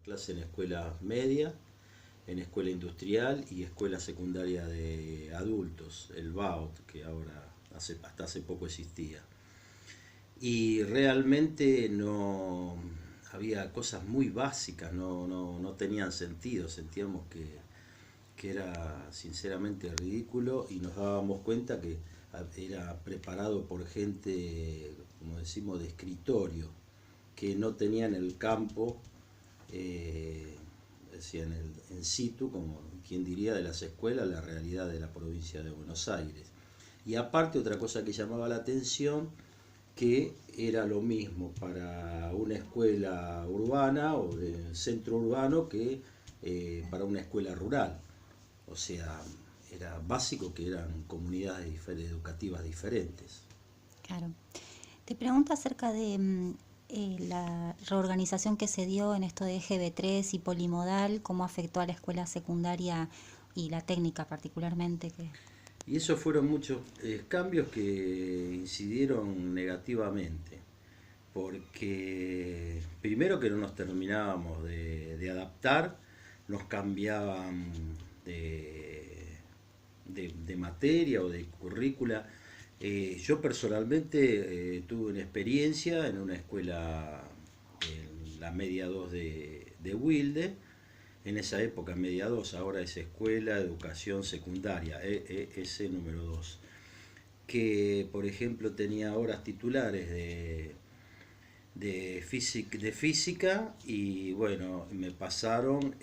clase en escuela media, en escuela industrial y escuela secundaria de adultos, el BAOT, que ahora hasta hace poco existía. Y realmente no había cosas muy básicas, no tenían sentido, sentíamos que era sinceramente ridículo y nos dábamos cuenta que era preparado por gente, como decimos, de escritorio, que no tenían el campo, eh, decía, en situ, como quien diría, de las escuelas, la realidad de la provincia de Buenos Aires. Y aparte otra cosa que llamaba la atención, que era lo mismo para una escuela urbana o de centro urbano que para una escuela rural. O sea, era básico que eran comunidades educativas diferentes. Claro. Te pregunto acerca de la reorganización que se dio en esto de GB3 y polimodal, cómo afectó a la escuela secundaria y la técnica particularmente. Y esos fueron muchos cambios que incidieron negativamente, porque primero que no nos terminábamos de adaptar, nos cambiaban de materia o de currícula. Yo personalmente tuve una experiencia en una escuela, en la media 2 de Wilde, en esa época media 2, ahora es escuela, educación secundaria, ese número 2, que por ejemplo tenía horas titulares de física y bueno, me pasaron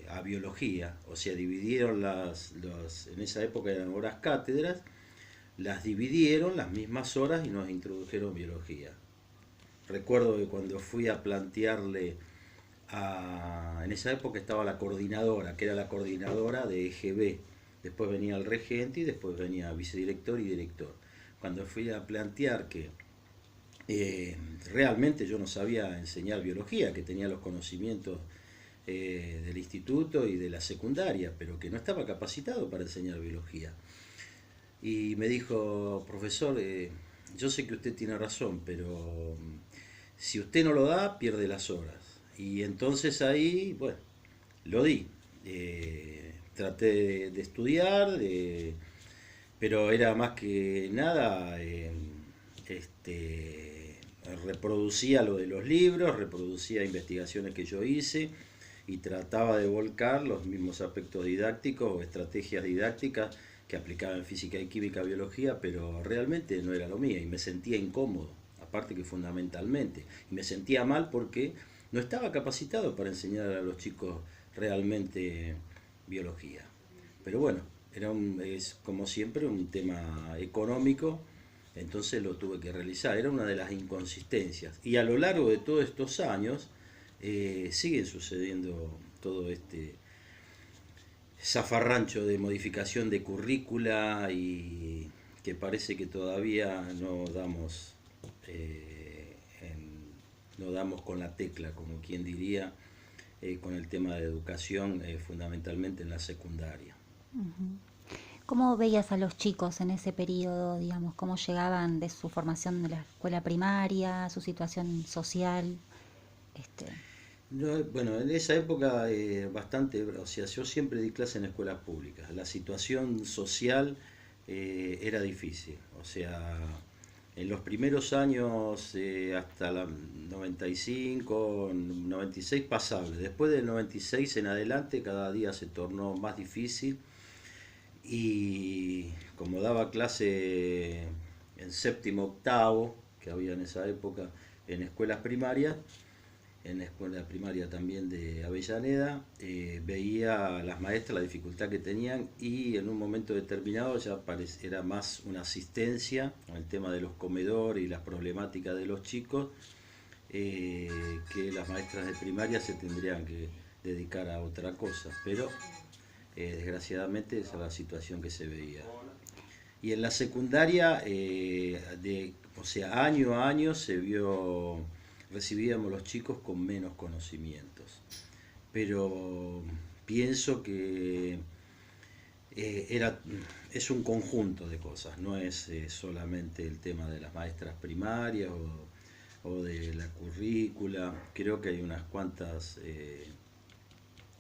a biología, o sea, dividieron en esa época eran horas cátedras, las dividieron las mismas horas y nos introdujeron biología. Recuerdo que cuando fui a plantearle en esa época estaba la coordinadora, que era la coordinadora de EGB, después venía el regente y después venía vicedirector y director. Cuando fui a plantear que realmente yo no sabía enseñar biología, que tenía los conocimientos del instituto y de la secundaria, pero que no estaba capacitado para enseñar biología. Y me dijo, profesor, yo sé que usted tiene razón, pero si usted no lo da, pierde las horas. Y entonces ahí, bueno, lo di. Traté de estudiar, pero era más que nada, reproducía lo de los libros, reproducía investigaciones que yo hice y trataba de volcar los mismos aspectos didácticos o estrategias didácticas que aplicaba en física y química, biología, pero realmente no era lo mío y me sentía incómodo, aparte que fundamentalmente, y me sentía mal porque no estaba capacitado para enseñar a los chicos realmente biología. Pero bueno, es como siempre un tema económico, entonces lo tuve que realizar. Era una de las inconsistencias. Y a lo largo de todos estos años siguen sucediendo todo este zafarrancho de modificación de currícula y que parece que todavía no damos con la tecla, como quien diría, con el tema de educación, fundamentalmente en la secundaria. ¿Cómo veías a los chicos en ese periodo, digamos, cómo llegaban de su formación de la escuela primaria, su situación social? Este, No, bueno, en esa época bastante, o sea, yo siempre di clase en escuelas públicas. La situación social era difícil, o sea, en los primeros años hasta la 95, 96 pasable. Después del 96 en adelante cada día se tornó más difícil y como daba clase en séptimo, octavo, que había en esa época en escuelas primarias, en la escuela primaria también de Avellaneda, veía a las maestras la dificultad que tenían y en un momento determinado ya era más una asistencia en el tema de los comedores y las problemáticas de los chicos, que las maestras de primaria se tendrían que dedicar a otra cosa, pero desgraciadamente esa es la situación que se veía. Y en la secundaria, o sea, año a año recibíamos los chicos con menos conocimientos. Pero pienso que eh, era, es un conjunto de cosas, no es solamente el tema de las maestras primarias o de la currícula. Creo que hay unas cuantas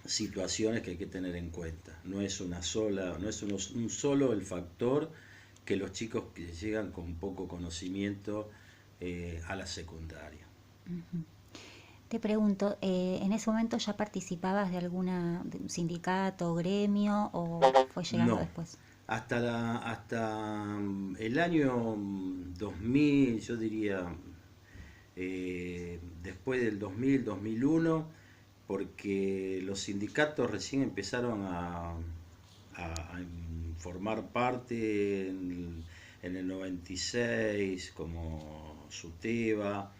situaciones que hay que tener en cuenta. No es una sola, no es un solo el factor que los chicos que llegan con poco conocimiento a la secundaria. Te pregunto, ¿en ese momento ya participabas de un sindicato o gremio o fue llegando No, después? hasta el año 2000, yo diría, después del 2000, 2001, porque los sindicatos recién empezaron a formar parte en el 96, como SUTEBA,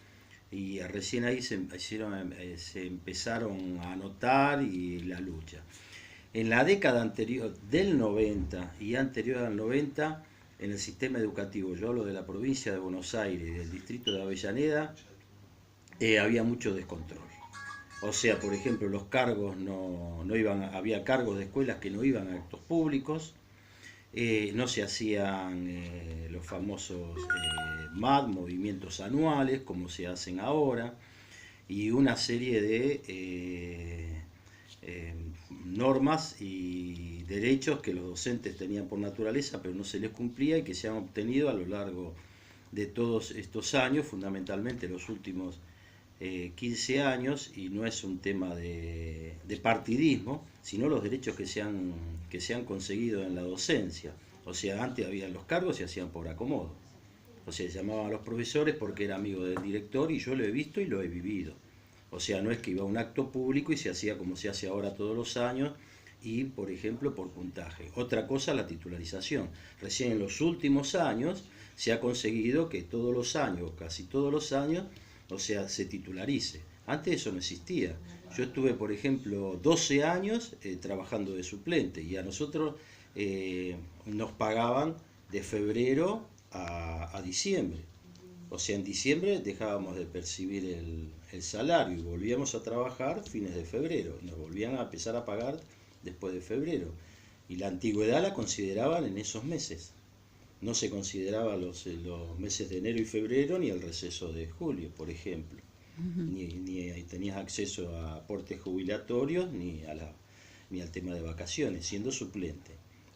y recién ahí se empezaron a notar y la lucha. En la década anterior, del 90 y anterior al 90, en el sistema educativo, yo hablo de la provincia de Buenos Aires y del distrito de Avellaneda, había mucho descontrol. O sea, por ejemplo, los cargos no iban, había cargos de escuelas que no iban a actos públicos, no se hacían los famosos MAD, movimientos anuales, como se hacen ahora, y una serie de normas y derechos que los docentes tenían por naturaleza, pero no se les cumplía y que se han obtenido a lo largo de todos estos años, fundamentalmente los últimos 15 años, y no es un tema de partidismo, sino los derechos que se han conseguido en la docencia. O sea, antes habían los cargos y se hacían por acomodo. O sea, llamaban a los profesores porque era amigo del director y yo lo he visto y lo he vivido. O sea, no es que iba a un acto público y se hacía como se hace ahora todos los años y, por ejemplo, por puntaje. Otra cosa, la titularización. Recién en los últimos años se ha conseguido que todos los años, casi todos los años, o sea, se titularice. Antes eso no existía. Yo estuve, por ejemplo, 12 años trabajando de suplente y a nosotros nos pagaban de febrero a diciembre. O sea, en diciembre dejábamos de percibir el salario y volvíamos a trabajar fines de febrero. Y nos volvían a empezar a pagar después de febrero. Y la antigüedad la consideraban en esos meses. No se consideraba los meses de enero y febrero ni el receso de julio, por ejemplo. Ni tenías acceso a aportes jubilatorios ni al tema de vacaciones, siendo suplente.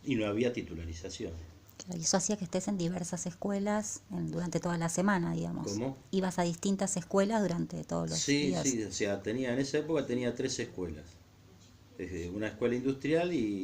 Y no había titularización. Claro, y eso hacía que estés en diversas escuelas durante toda la semana, digamos. ¿Cómo? Ibas a distintas escuelas durante todos los Sí, días. sí, o sea, en esa época tenía 3 escuelas. Una escuela industrial y